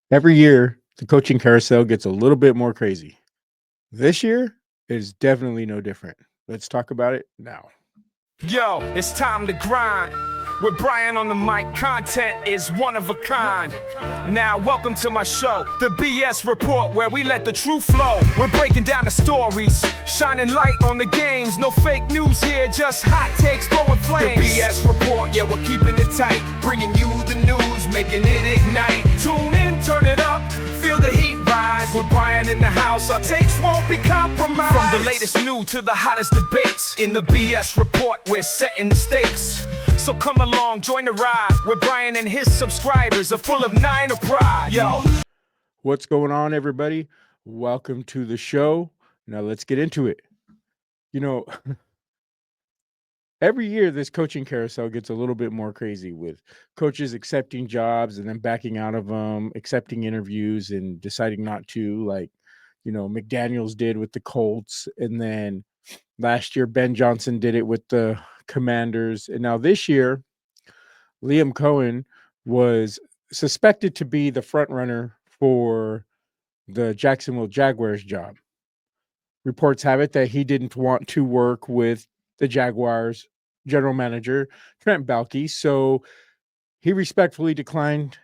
Every year, the coaching carousel gets a little bit more crazy. This year is definitely no different. Let's talk about it now. Yo, it's time to grind. With Brian on the mic, content is one of a kind. Now, welcome to my show, the BS Report, where we let the truth flow. We're breaking down the stories, shining light on the games. No fake news here, just hot takes throwing flames. The BS Report, yeah, we're keeping it tight. Bringing you the news, making it ignite. Tune in, turn it up, feel the heat rise. With Brian in the house, our takes won't be compromised. From the latest news to the hottest debates, in the BS Report, we're setting the stakes. So come along, join the ride, where Brian and his subscribers are full of nine of pride. Yo. What's going on, everybody? Welcome to the show. Now let's get into it. You know, every year this coaching carousel gets a little bit more crazy with coaches accepting jobs and then backing out of them, accepting interviews and deciding not to, like, McDaniels did with the Colts. And then last year, Ben Johnson did it with the Commanders. And now this year, Liam Coen was suspected to be the front runner for the Jacksonville Jaguars job. Reports have it that he didn't want to work with the Jaguars general manager, Trent Baalke, so he respectfully declined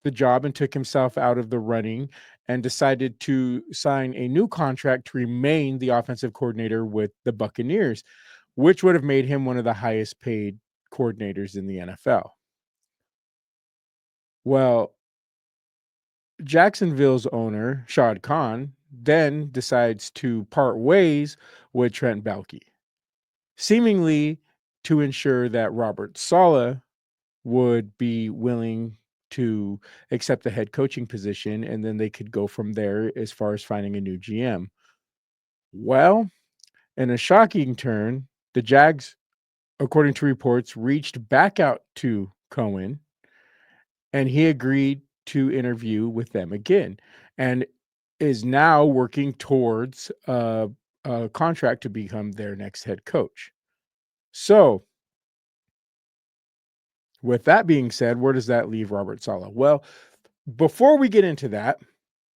the job and took himself out of the running and decided to sign a new contract to remain the offensive coordinator with the Buccaneers, which would have made him one of the highest paid coordinators in the NFL. Well, Jacksonville's owner, Shad Khan, then decides to part ways with Trent Baalke, seemingly to ensure that Robert Saleh would be willing to accept the head coaching position, and then they could go from there as far as finding a new GM. Well, in a shocking turn, the Jags, according to reports, reached back out to Cohen, and he agreed to interview with them again, and is now working towards a contract to become their next head coach. So, with that being said, where does that leave Robert Saleh? Well, before we get into that,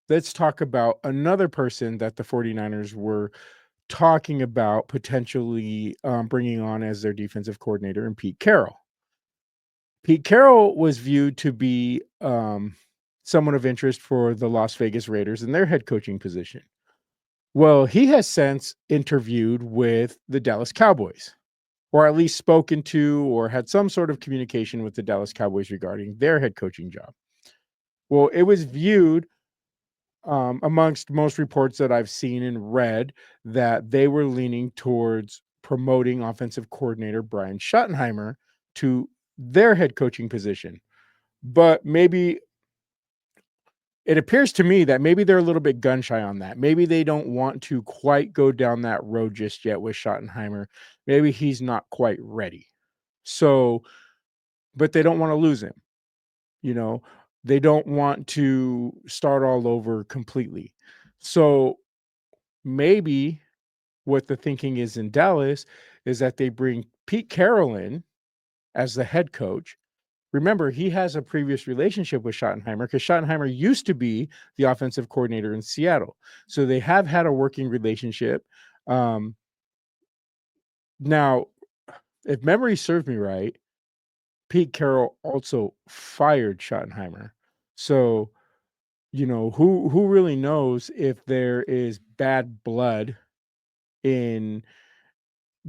let's talk about another person that the 49ers were talking about potentially bringing on as their defensive coordinator, and Pete Carroll. Pete Carroll was viewed to be someone of interest for the Las Vegas Raiders in their head coaching position. Well, he has since interviewed with the Dallas Cowboys, or at least spoken to or had some sort of communication with the Dallas Cowboys regarding their head coaching job. Well, it was viewed amongst most reports that I've seen and read that they were leaning towards promoting offensive coordinator Brian Schottenheimer to their head coaching position. But maybe it appears to me that maybe they're a little bit gun shy on that. Maybe they don't want to quite go down that road just yet with Schottenheimer. Maybe he's not quite ready. So, but they don't want to lose him. You know, they don't want to start all over completely. So maybe what the thinking is in Dallas is that they bring Pete Carroll in as the head coach. Remember, he has a previous relationship with Schottenheimer because Schottenheimer used to be the offensive coordinator in Seattle. So they have had a working relationship. Now, if memory serves me right, Pete Carroll also fired Schottenheimer. So, who really knows if there is bad blood in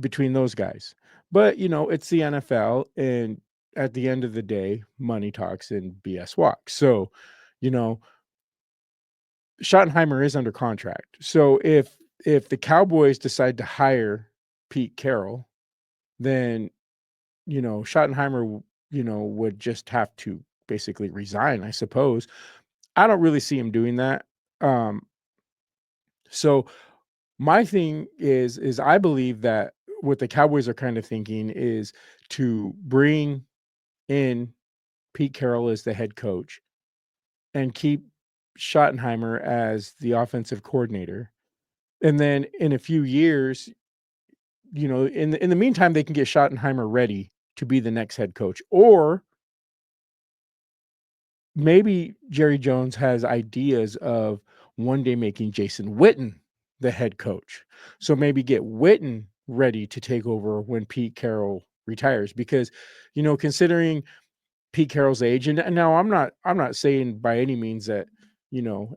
between those guys. But, it's the NFL, and at the end of the day, money talks and BS walks. So, you know, Schottenheimer is under contract. So if the Cowboys decide to hire Pete Carroll, then, Schottenheimer, would just have to basically resign, I suppose. I don't really see him doing that. Um, so my thing is I believe that what the Cowboys are kind of thinking is to bring in Pete Carroll as the head coach and keep Schottenheimer as the offensive coordinator. And then in a few years, in the meantime, they can get Schottenheimer ready to be the next head coach. Or maybe Jerry Jones has ideas of one day making Jason Witten the head coach. So maybe get Witten ready to take over when Pete Carroll retires, because, considering Pete Carroll's age, and now I'm not saying by any means that,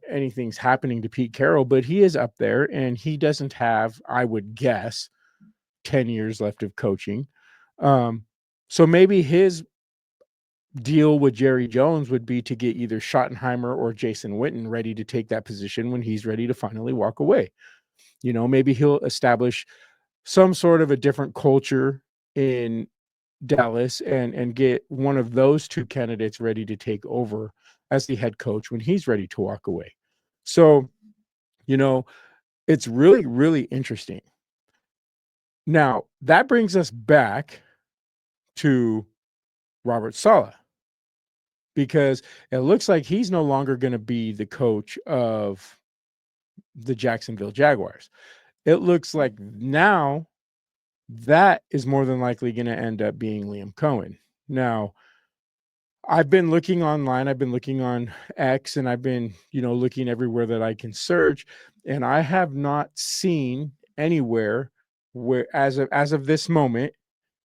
anything's happening to Pete Carroll, but he is up there and he doesn't have, I would guess, 10 years left of coaching. Um, so maybe his deal with Jerry Jones would be to get either Schottenheimer or Jason Witten ready to take that position when he's ready to finally walk away. Maybe he'll establish some sort of a different culture in Dallas and get one of those two candidates ready to take over as the head coach when he's ready to walk away. So, you know, it's really, really interesting. Now, that brings us back to Robert Saleh, because it looks like he's no longer going to be the coach of the Jacksonville Jaguars. It looks like now that is more than likely going to end up being Liam Coen. Now, I've been looking online, I've been looking on X, and I've been, looking everywhere that I can search, and I have not seen anywhere where, as of this moment,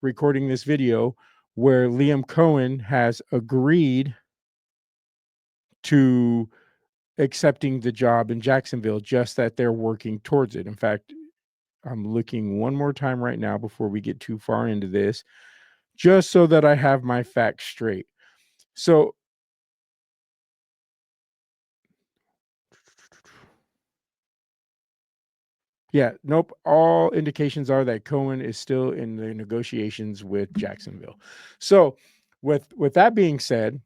recording this video, where Liam Coen has agreed to accepting the job in Jacksonville, just that they're working towards it. In fact, I'm looking one more time right now before we get too far into this, just so that I have my facts straight. So, yeah, nope. All indications are that Cohen is still in the negotiations with Jacksonville. So, with that being said,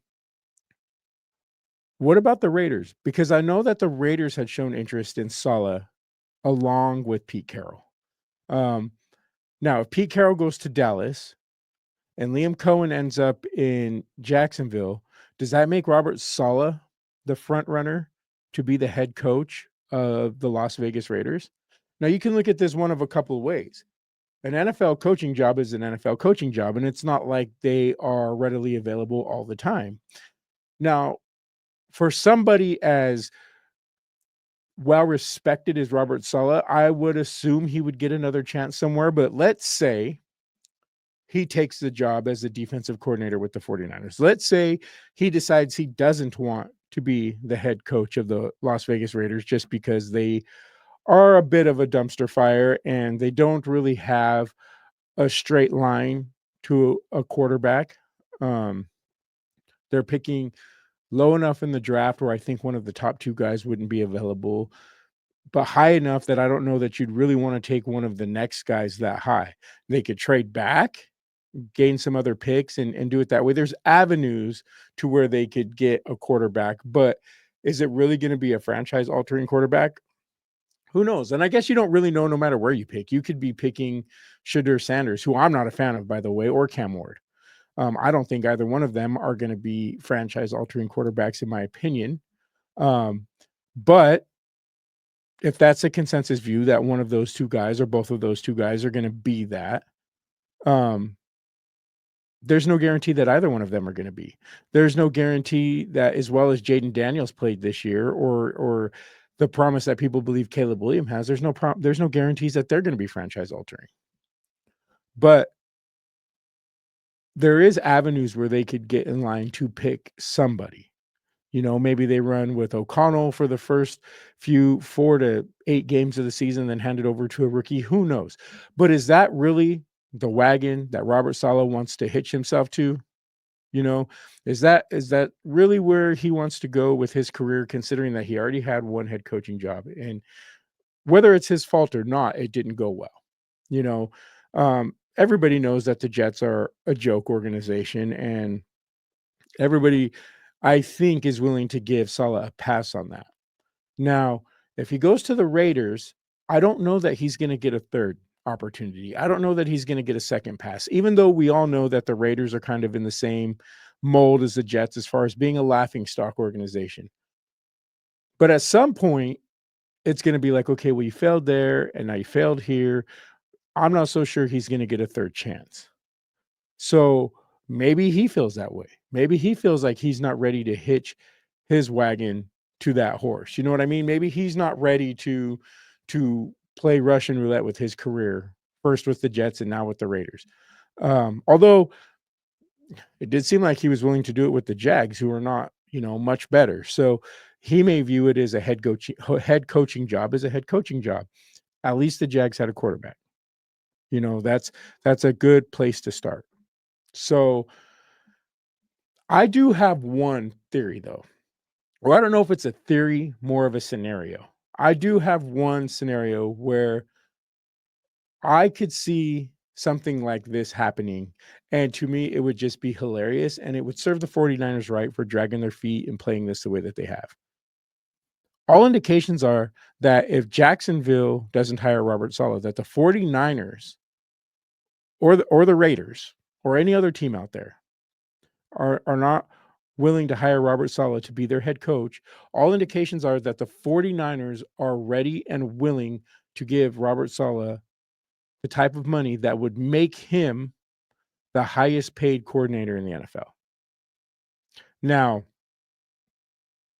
what about the Raiders? Because I know that the Raiders had shown interest in Saleh along with Pete Carroll. Um, Now, if Pete Carroll goes to Dallas and Liam Cohen ends up in Jacksonville, does that make Robert Saleh the front runner to be the head coach of the Las Vegas Raiders? Now, you can look at this one of a couple of ways. An NFL coaching job is an NFL coaching job, and it's not like they are readily available all the time. Now, for somebody as well respected as Robert Saleh, I would assume he would get another chance somewhere. But let's say he takes the job as the defensive coordinator with the 49ers. Let's say he decides he doesn't want to be the head coach of the Las Vegas Raiders just because they are a bit of a dumpster fire and they don't really have a straight line to a quarterback. They're picking low enough in the draft where I think one of the top two guys wouldn't be available, but high enough that I don't know that you'd really want to take one of the next guys that high. They could trade back, gain some other picks, and do it that way. There's avenues to where they could get a quarterback, but is it really going to be a franchise altering quarterback? Who knows? And I guess you don't really know no matter where you pick. You could be picking Shadur Sanders, who I'm not a fan of, by the way, or Cam Ward. I don't think either one of them are going to be franchise altering quarterbacks, in my opinion. But if that's a consensus view that one of those two guys or both of those two guys are going to be that, there's no guarantee that either one of them are going to be. There's no guarantee that, as well as Jaden Daniels played this year, or the promise that people believe Caleb Williams has, there's no guarantees that they're going to be franchise altering. But there is avenues where they could get in line to pick somebody. Maybe they run with O'Connell for the first few 4 to 8 games of the season, then hand it over to a rookie. Who knows? But is that really the wagon that Robert Saleh wants to hitch himself to? Is that really where he wants to go with his career, considering that he already had one head coaching job, and whether it's his fault or not, it didn't go well. Everybody knows that the Jets are a joke organization, and everybody, I think, is willing to give Saleh a pass on that. Now, if he goes to the Raiders, I don't know that he's going to get a third opportunity. I don't know that he's going to get a second pass, even though we all know that the Raiders are kind of in the same mold as the Jets as far as being a laughingstock organization. But at some point, it's going to be like, okay, well, you failed there and now you failed here. I'm not so sure he's going to get a third chance. So maybe he feels that way. Maybe he feels like he's not ready to hitch his wagon to that horse. You know what I mean? Maybe he's not ready to play Russian roulette with his career, first with the Jets and now with the Raiders. Although it did seem like he was willing to do it with the Jags, who are not, much better. So he may view it as a head coaching job as a head coaching job. At least the Jags had a quarterback. That's a good place to start. So I do have one theory though. Well, I don't know if it's a theory, more of a scenario. I do have one scenario where I could see something like this happening. And to me, it would just be hilarious. And it would serve the 49ers right for dragging their feet and playing this the way that they have. All indications are that if Jacksonville doesn't hire Robert Saleh, that the 49ers or the Raiders or any other team out there are not willing to hire Robert Saleh to be their head coach. All indications are that the 49ers are ready and willing to give Robert Saleh the type of money that would make him the highest paid coordinator in the NFL. Now,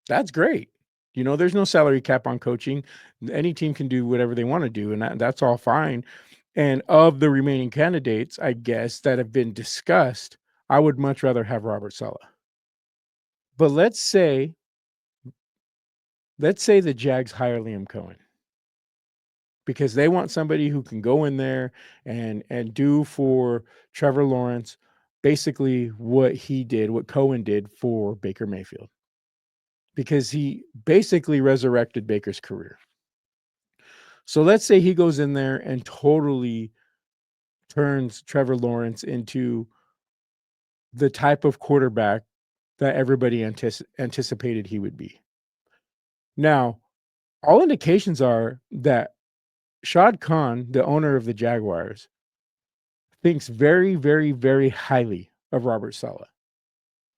that's great. There's no salary cap on coaching. Any team can do whatever they want to do, and that's all fine. And of the remaining candidates, I guess, that have been discussed, I would much rather have Robert Saleh. But let's say the Jags hire Liam Coen because they want somebody who can go in there and do for Trevor Lawrence basically what Coen did for Baker Mayfield, because he basically resurrected Baker's career. So let's say he goes in there and totally turns Trevor Lawrence into the type of quarterback that everybody anticipated he would be. Now, all indications are that Shad Khan, the owner of the Jaguars, thinks very, very, very highly of Robert Saleh.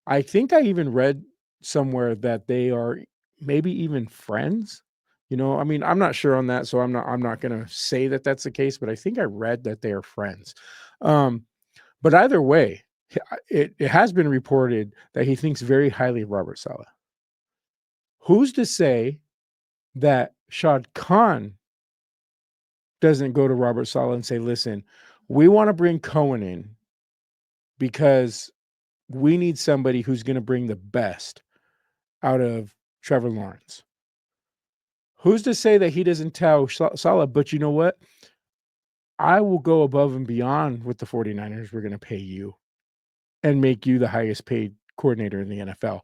I think I even read somewhere that they are maybe even friends. I mean, I'm not sure on that, so I'm not going to say that that's the case, but I think I read that they are friends. But either way, it has been reported that he thinks very highly of Robert Saleh. Who's to say that Shad Khan doesn't go to Robert Saleh and say, listen, we want to bring Coen in because we need somebody who's going to bring the best out of Trevor Lawrence. Who's to say that he doesn't tell Saleh, but you know what? I will go above and beyond with the 49ers. We're going to pay you and make you the highest paid coordinator in the NFL.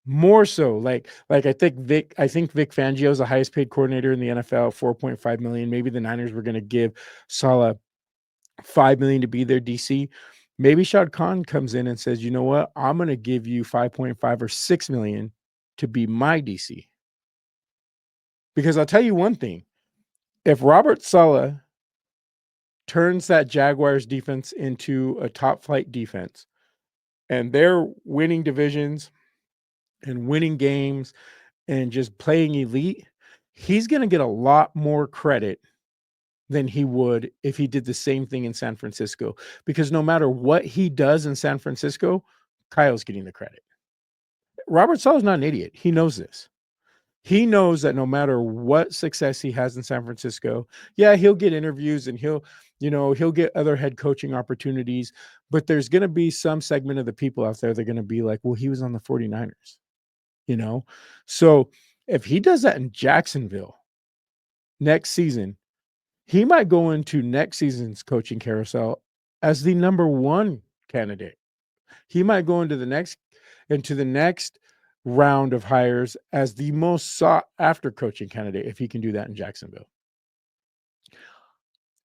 More so, like I think Vic Fangio is the highest paid coordinator in the NFL, $4.5 million. Maybe the Niners were going to give Saleh $5 million to be their DC. Maybe Shad Khan comes in and says, you know what? I'm going to give you 5.5 or 6 million to be my DC. Because I'll tell you one thing, if Robert Saleh turns that Jaguars defense into a top flight defense and they're winning divisions and winning games and just playing elite, he's going to get a lot more credit than he would if he did the same thing in San Francisco. Because no matter what he does in San Francisco, Kyle's getting the credit. Robert Saleh's not an idiot. He knows this. He knows that no matter what success he has in San Francisco, yeah, he'll get interviews and he'll get other head coaching opportunities, but there's going to be some segment of the people out there that are going to be like, well, he was on the 49ers, So if he does that in Jacksonville next season, he might go into next season's coaching carousel as the number one candidate. He might go into the next round of hires as the most sought after coaching candidate if he can do that in Jacksonville.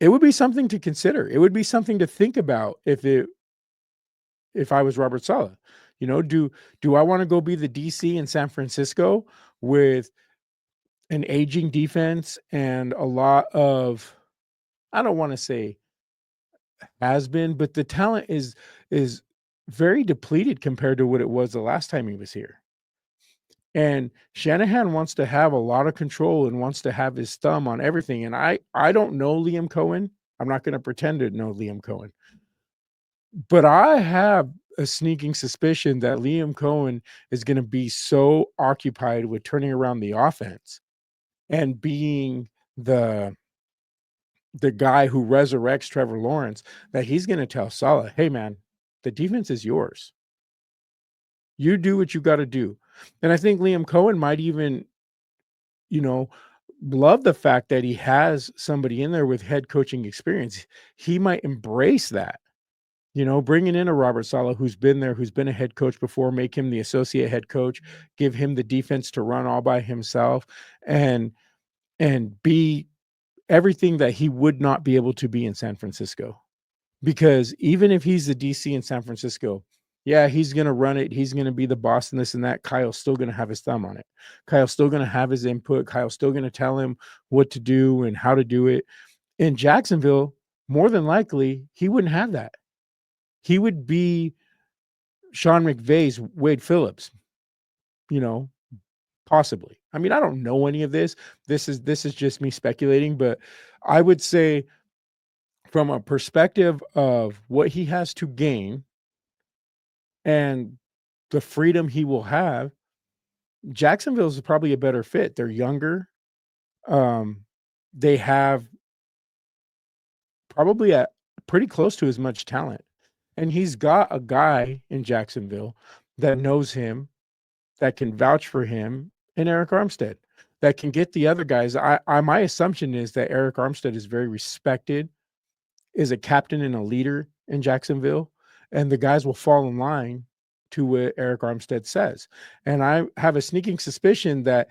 It would be something to consider. It would be something to think about if I was Robert Saleh. Do I want to go be the DC in San Francisco with an aging defense and a lot of, I don't want to say has been, but the talent is very depleted compared to what it was the last time he was here. And Shanahan wants to have a lot of control and wants to have his thumb on everything. And I don't know Liam Coen. I'm not going to pretend to know Liam Coen. But I have a sneaking suspicion that Liam Cohen is gonna be so occupied with turning around the offense and being the the guy who resurrects Trevor Lawrence that he's gonna tell Saleh, "Hey, man, the defense is yours. You do what you gotta do." And I think Liam Cohen might even, you know, love the fact that he has somebody in there with head coaching experience. He might embrace that. Bringing in a Robert Saleh who's been there, who's been a head coach before, make him the associate head coach, give him the defense to run all by himself and be everything that he would not be able to be in San Francisco. Because even if he's the DC in San Francisco, yeah, he's going to run it. He's going to be the boss and this and that. Kyle's still going to have his thumb on it. Kyle's still going to have his input. Kyle's still going to tell him what to do and how to do it. In Jacksonville, more than likely, he wouldn't have that. He would be Sean McVay's Wade Phillips, you know, possibly. I mean, I don't know any of this. This is just me speculating, but I would say from a perspective of what he has to gain and the freedom he will have, Jacksonville is probably a better fit. They're younger. Um, they have probably a pretty close to as much talent. And he's got a guy in Jacksonville that knows him, that can vouch for him, and Eric Armstead that can get the other guys. My assumption is that Eric Armstead is very respected, is a captain and a leader in Jacksonville, and the guys will fall in line to what Eric Armstead says. And I have a sneaking suspicion that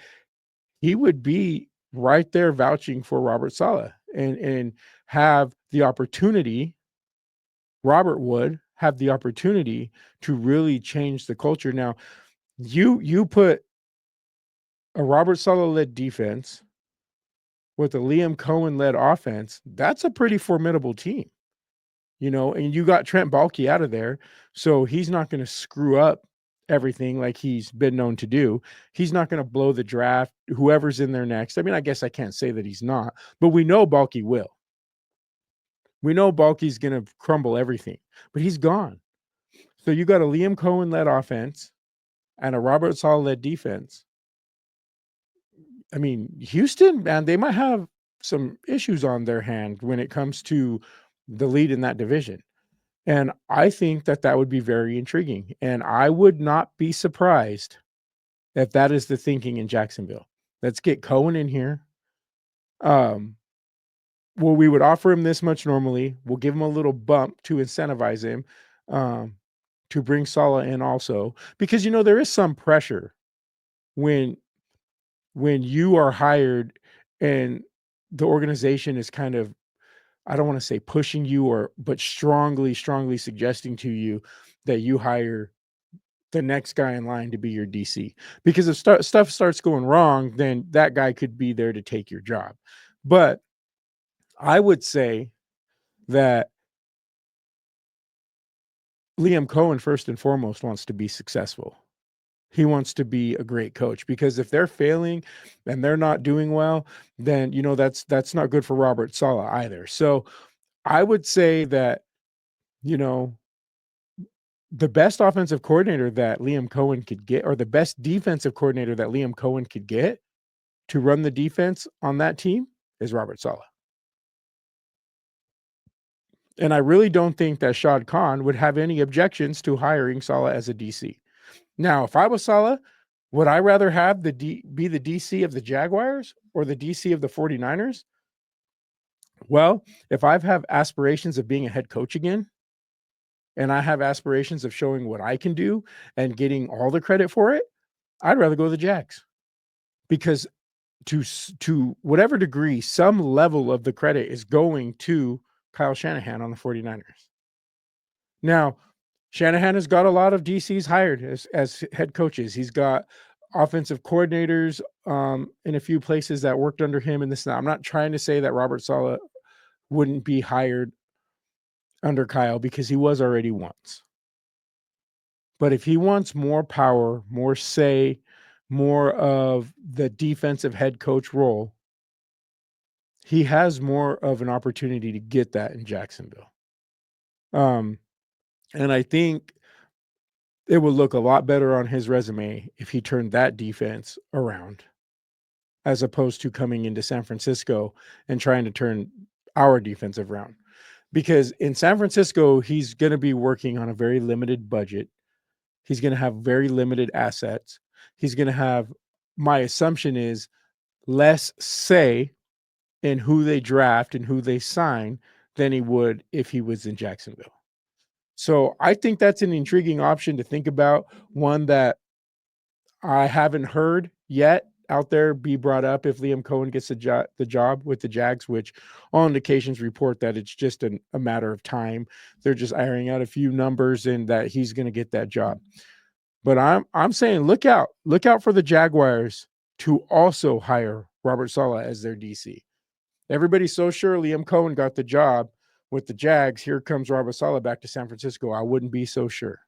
he would be right there vouching for Robert Saleh and have the opportunity. Robert would have the opportunity to really change the culture. Now, you put a Robert Saleh led defense with a Liam Coen led offense, that's a pretty formidable team, and you got Trent Baalke out of there. So he's not going to screw up everything like he's been known to do. He's not going to blow the draft, whoever's in there next. I mean, I guess I can't say that he's not, but we know Baalke will. We know Baalke's going to crumble everything, but he's gone. So you got a Liam Coen led offense and a Robert Saleh led defense. I mean, Houston, man, they might have some issues on their hand when it comes to the lead in that division. And I think that that would be very intriguing. And I would not be surprised if that is the thinking in Jacksonville. Let's get Cohen in here. Well, we would offer him this much normally. We'll give him a little bump to incentivize him, to bring Saleh in also. Because, there is some pressure when you are hired and the organization is kind of, I don't want to say pushing you but strongly suggesting to you that you hire the next guy in line to be your DC. Because if stuff starts going wrong, then that guy could be there to take your job. But I would say that Liam Cohen, first and foremost, wants to be successful. He wants to be a great coach, because if they're failing and they're not doing well, then that's not good for Robert Saleh either. So I would say that, you know, the best offensive coordinator that Liam Cohen could get, or the best defensive coordinator that Liam Cohen could get to run the defense on that team, is Robert Saleh. And I really don't think that Shad Khan would have any objections to hiring Saleh as a DC. Now, if I was Saleh, would I rather have be the DC of the Jaguars or the DC of the 49ers? Well, if I have aspirations of being a head coach again, and I have aspirations of showing what I can do and getting all the credit for it, I'd rather go to the Jags, because to whatever degree, some level of the credit is going to Kyle Shanahan on the 49ers. Now, Shanahan has got a lot of DCs hired as head coaches. He's got offensive coordinators in a few places that worked under him and this and that. I'm not trying to say that Robert Saleh wouldn't be hired under Kyle, because he was already once. But if he wants more power, more say, more of the defensive head coach role, he has more of an opportunity to get that in Jacksonville. And I think it would look a lot better on his resume if he turned that defense around, as opposed to coming into San Francisco and trying to turn our defensive around. Because in San Francisco, he's going to be working on a very limited budget. He's going to have very limited assets. He's going to have, my assumption is, less say in who they draft and who they sign than he would if he was in Jacksonville. So I think that's an intriguing option to think about, one that I haven't heard yet out there be brought up if Liam Coen gets the job with the Jags, which all indications report that it's just a matter of time. They're just ironing out a few numbers and that he's going to get that job. But I'm saying look out for the Jaguars to also hire Robert Saleh as their DC. Everybody's so sure Liam Coen got the job with the Jags. Here comes Robert Saleh back to San Francisco. I wouldn't be so sure.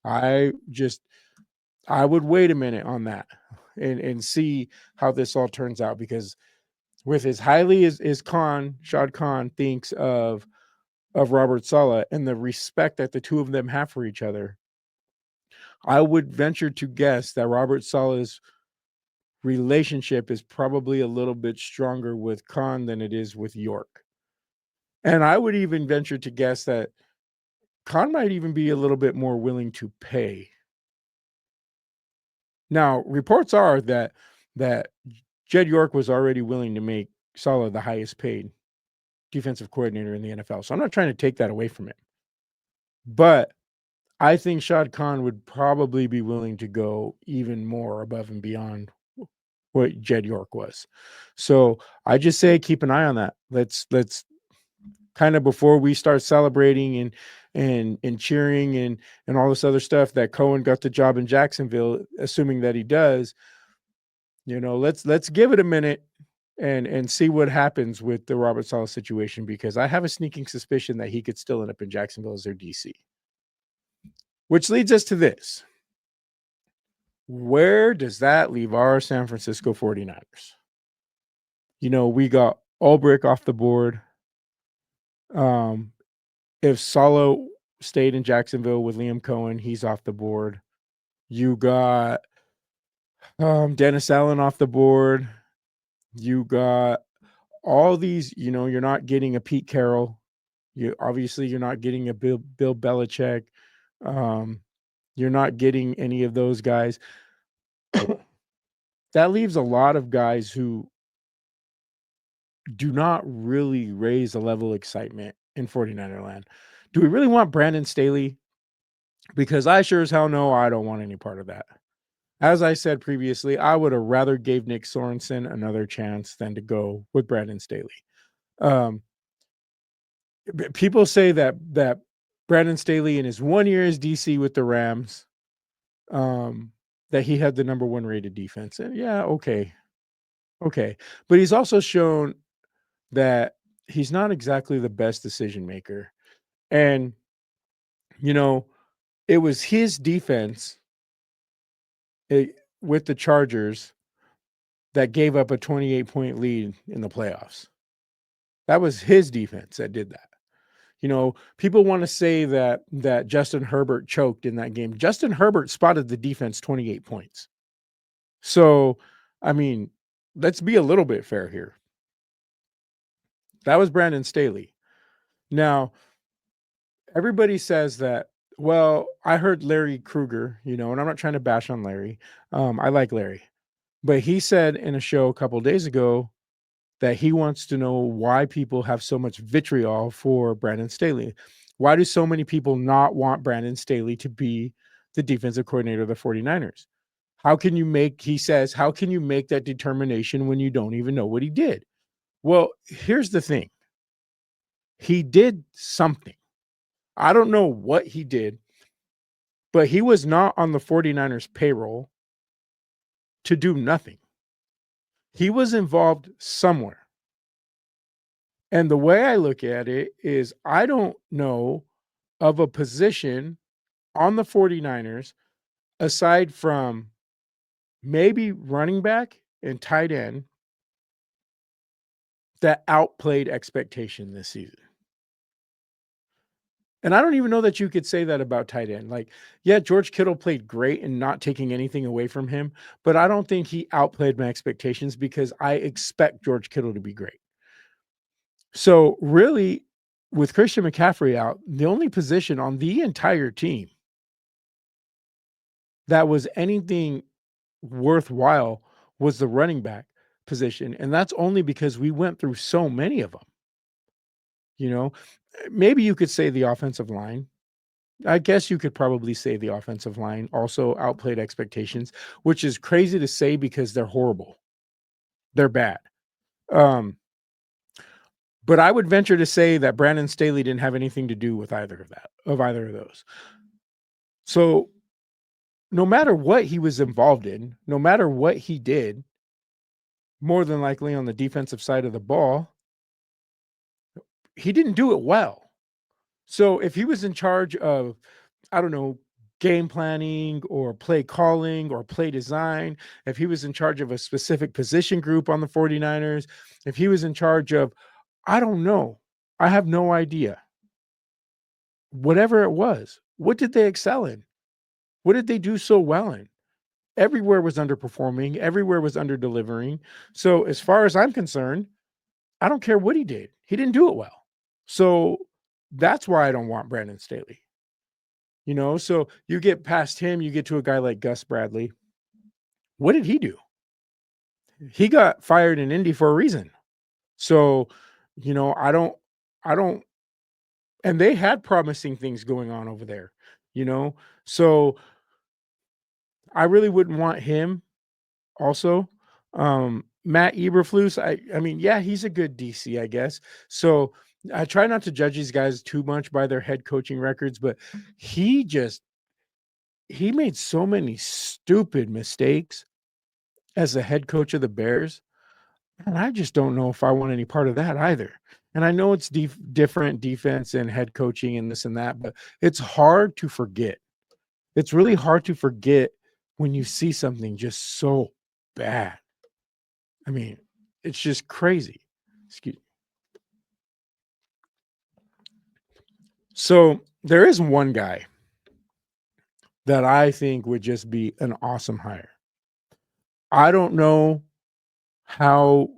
I would wait a minute on that and see how this all turns out, because with as highly as Shad Khan thinks of Robert Saleh and the respect that the two of them have for each other, I would venture to guess that Robert Saleh's relationship is probably a little bit stronger with Khan than it is with York. And I would even venture to guess that Khan might even be a little bit more willing to pay. Now, reports are that Jed York was already willing to make Saleh the highest paid defensive coordinator in the NFL. So I'm not trying to take that away from him. But I think Shad Khan would probably be willing to go even more above and beyond what Jed York was. So I just say keep an eye on that. Let's kind of, before we start celebrating and cheering and all this other stuff that Coen got the job in Jacksonville, assuming that he does, let's give it a minute and see what happens with the Robert Saleh situation, because I have a sneaking suspicion that he could still end up in Jacksonville as their DC. Which leads us to this. Where does that leave our San Francisco 49ers? We got Ulbrich off the board. If Saleh stayed in Jacksonville with Liam Coen, he's off the board. You got Dennis Allen off the board. You got all these, you're not getting a Pete Carroll. You're not getting a Bill Belichick. You're not getting any of those guys. That leaves a lot of guys who do not really raise the level of excitement in 49er land. Do we really want Brandon Staley? Because I sure as hell know I don't want any part of that. As I said previously, I would have rather gave Nick Sorensen another chance than to go with Brandon Staley. People say that Brandon Staley in his 1 year as DC with the Rams, that he had the number 1 rated defense. And yeah, okay. But he's also shown that he's not exactly the best decision maker. And, it was his defense with the Chargers that gave up a 28-point lead in the playoffs. That was his defense that did that. People want to say that Justin Herbert choked in that game. Justin Herbert spotted the defense 28 points. So, I mean, let's be a little bit fair here. That was Brandon Staley. Now, everybody says that, well, I heard Larry Krueger, and I'm not trying to bash on Larry. I like Larry. But he said in a show a couple of days ago that he wants to know why people have so much vitriol for Brandon Staley. Why do so many people not want Brandon Staley to be the defensive coordinator of the 49ers? He says, how can you make that determination when you don't even know what he did? Well, here's the thing. He did something. I don't know what he did, but he was not on the 49ers payroll to do nothing. He was involved somewhere. And the way I look at it is, I don't know of a position on the 49ers, aside from maybe running back and tight end, that outplayed expectation this season. And I don't even know that you could say that about tight end. Like, yeah, George Kittle played great and not taking anything away from him, but I don't think he outplayed my expectations because I expect George Kittle to be great. So, really, with Christian McCaffrey out, the only position on the entire team that was anything worthwhile was the running back position. And that's only because we went through so many of them. You know, maybe you could say the offensive line. I guess you could probably say the offensive line also outplayed expectations, which is crazy to say because they're horrible. They're bad. Um, but I would venture to say that Brandon Staley didn't have anything to do with either of those. So no matter what he was involved in, no matter what he did, more than likely on the defensive side of the ball, he didn't do it well. So if he was in charge of, I don't know, game planning or play calling or play design, if he was in charge of a specific position group on the 49ers, if he was in charge of, I don't know, I have no idea. Whatever it was, what did they excel in? What did they do so well in? Everywhere was underperforming, everywhere was under delivering. So as far as I'm concerned, I don't care what he did. He didn't do it well. So that's why I don't want Brandon Staley. So you get past him, you get to a guy like Gus Bradley. What did he do? He got fired in Indy for a reason. So, I don't, and they had promising things going on over there, you know? So I really wouldn't want him also. Matt Eberflus, I mean, yeah, he's a good DC, I guess. So I try not to judge these guys too much by their head coaching records, but he just he made so many stupid mistakes as the head coach of the Bears, and I just don't know if I want any part of that either. And I know it's different defense and head coaching and this and that, but it's hard to forget. It's really hard to forget when you see something just so bad. I mean, it's just crazy. Excuse me. So there is one guy that I think would just be an awesome hire. I don't know how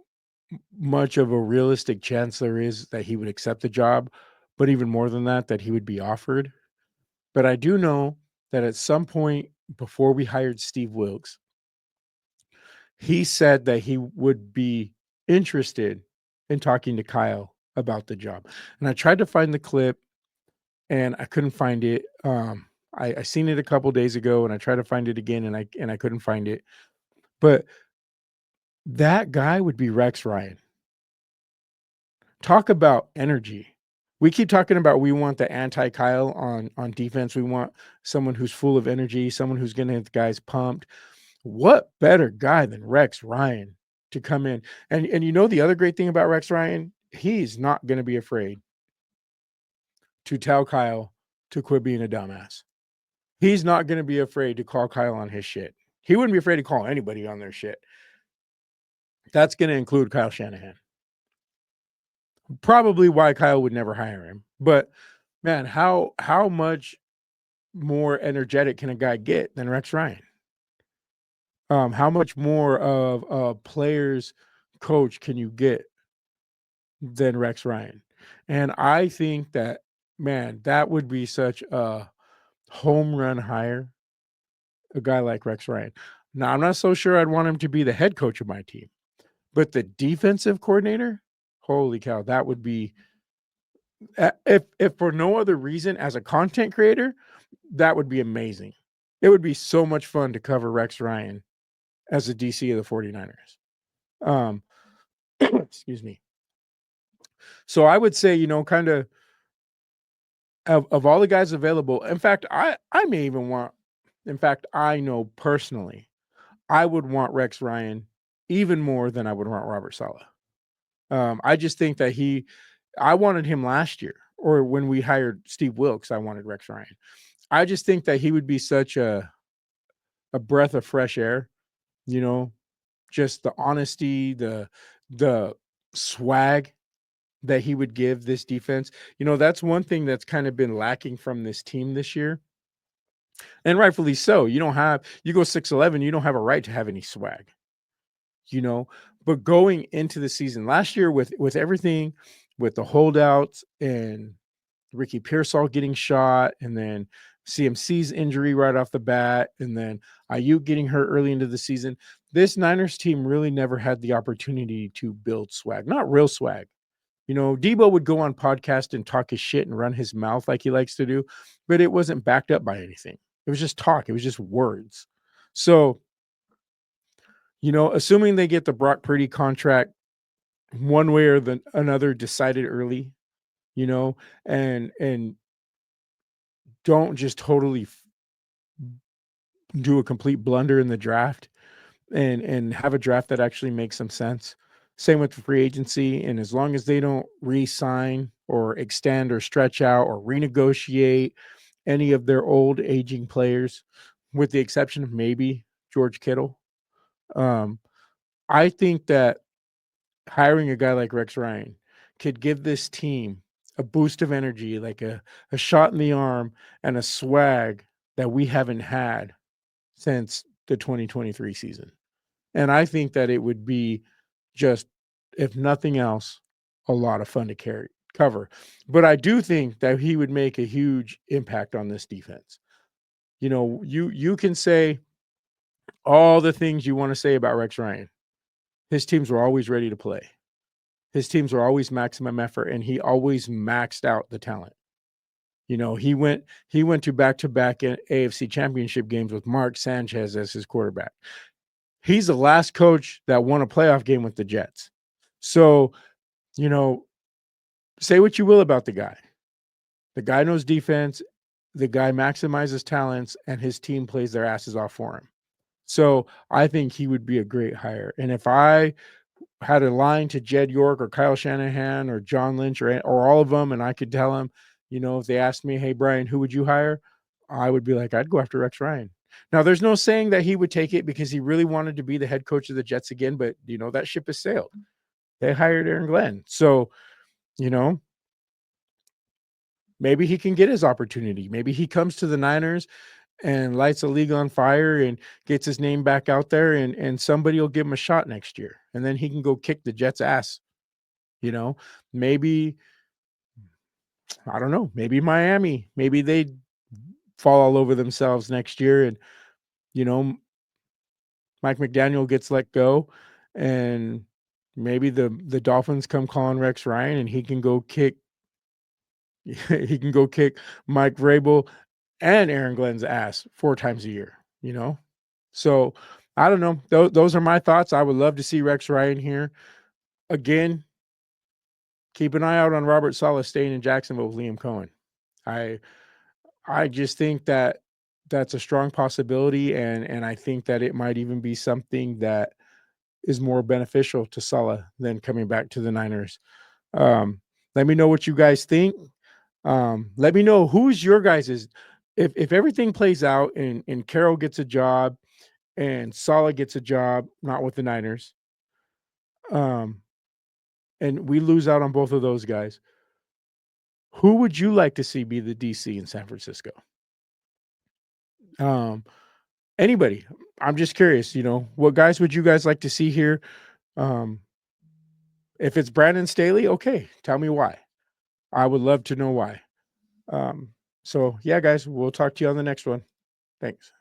much of a realistic chance there is that he would accept the job, but even more than that, that he would be offered. But I do know that at some point before we hired Steve Wilkes, he said that he would be interested in talking to Kyle about the job. And I tried to find the clip and I couldn't find it. I seen it a couple days ago and I tried to find it again and I couldn't find it. But that guy would be Rex Ryan. Talk about energy. We keep talking about we want the anti Kyle on defense. We want someone who's full of energy, someone who's going to get the guys pumped. What better guy than Rex Ryan to come in? And the other great thing about Rex Ryan, he's not going to be afraid to tell Kyle to quit being a dumbass. He's not going to be afraid to call Kyle on his shit. He wouldn't be afraid to call anybody on their shit. That's going to include Kyle Shanahan. Probably why Kyle would never hire him. But man, how much more energetic can a guy get than Rex Ryan? How much more of a player's coach can you get than Rex Ryan? And I think that, man, that would be such a home run hire, a guy like Rex Ryan. Now, I'm not so sure I'd want him to be the head coach of my team, but the defensive coordinator, holy cow, that would be, if for no other reason, as a content creator, that would be amazing. It would be so much fun to cover Rex Ryan as a DC of the 49ers. Excuse me. So I would say, kind of all the guys available. In fact, I may even want, in fact, I know personally, I would want Rex Ryan even more than I would want Robert Saleh. I just think that I wanted him last year, or when we hired Steve Wilkes, I wanted Rex Ryan. I just think that he would be such a breath of fresh air, you know, just the honesty, the swag that he would give this defense. That's one thing that's kind of been lacking from this team this year. And rightfully so. You go 6-11, you don't have a right to have any swag, you know. But going into the season last year with everything, with the holdouts and Ricky Pearsall getting shot, and then CMC's injury right off the bat, and then Ayuk getting hurt early into the season, this Niners team really never had the opportunity to build swag, not real swag. Debo would go on podcast and talk his shit and run his mouth like he likes to do, but it wasn't backed up by anything. It was just talk. It was just words. So, assuming they get the Brock Purdy contract one way or another decided early, and don't just totally do a complete blunder in the draft, and have a draft that actually makes some sense. Same with free agency. And as long as they don't re-sign or extend or stretch out or renegotiate any of their old aging players, with the exception of maybe George Kittle, I think that hiring a guy like Rex Ryan could give this team a boost of energy, like a shot in the arm and a swag that we haven't had since the 2023 season. And I think that it would be just, if nothing else, a lot of fun to cover. But I do think that he would make a huge impact on this defense. You can say all the things you want to say about Rex Ryan. His teams were always ready to play. His teams were always maximum effort, and he always maxed out the talent. He went to back-to-back AFC championship games with Mark Sanchez as his quarterback. He's the last coach that won a playoff game with the Jets. So, say what you will about the guy. The guy knows defense. The guy maximizes talents, and his team plays their asses off for him. So I think he would be a great hire. And if I had a line to Jed York or Kyle Shanahan or John Lynch or all of them, and I could tell them, if they asked me, hey, Brian, who would you hire? I would be like, I'd go after Rex Ryan. Now, there's no saying that he would take it because he really wanted to be the head coach of the Jets again, but, that ship has sailed. They hired Aaron Glenn. So, maybe he can get his opportunity. Maybe he comes to the Niners and lights a league on fire and gets his name back out there, and somebody will give him a shot next year. And then he can go kick the Jets' ass. Maybe, I don't know, maybe Miami, maybe they fall all over themselves next year, and, Mike McDaniel gets let go, and maybe the Dolphins come calling Rex Ryan, and he can go kick Mike Vrabel and Aaron Glenn's ass 4 times a year, So I don't know. Those are my thoughts. I would love to see Rex Ryan here. Again, keep an eye out on Robert Saleh staying in Jacksonville with Liam Coen. I just think that that's a strong possibility, and I think that it might even be something that is more beneficial to Saleh than coming back to the Niners. Let me know what you guys think. Let me know who's your guys's. If everything plays out and Carroll gets a job and Saleh gets a job, not with the Niners, and we lose out on both of those guys, who would you like to see be the DC in San Francisco? Anybody. I'm just curious, what guys would you guys like to see here? If it's Brandon Staley, okay, tell me why. I would love to know why. So yeah, guys, we'll talk to you on the next one. Thanks.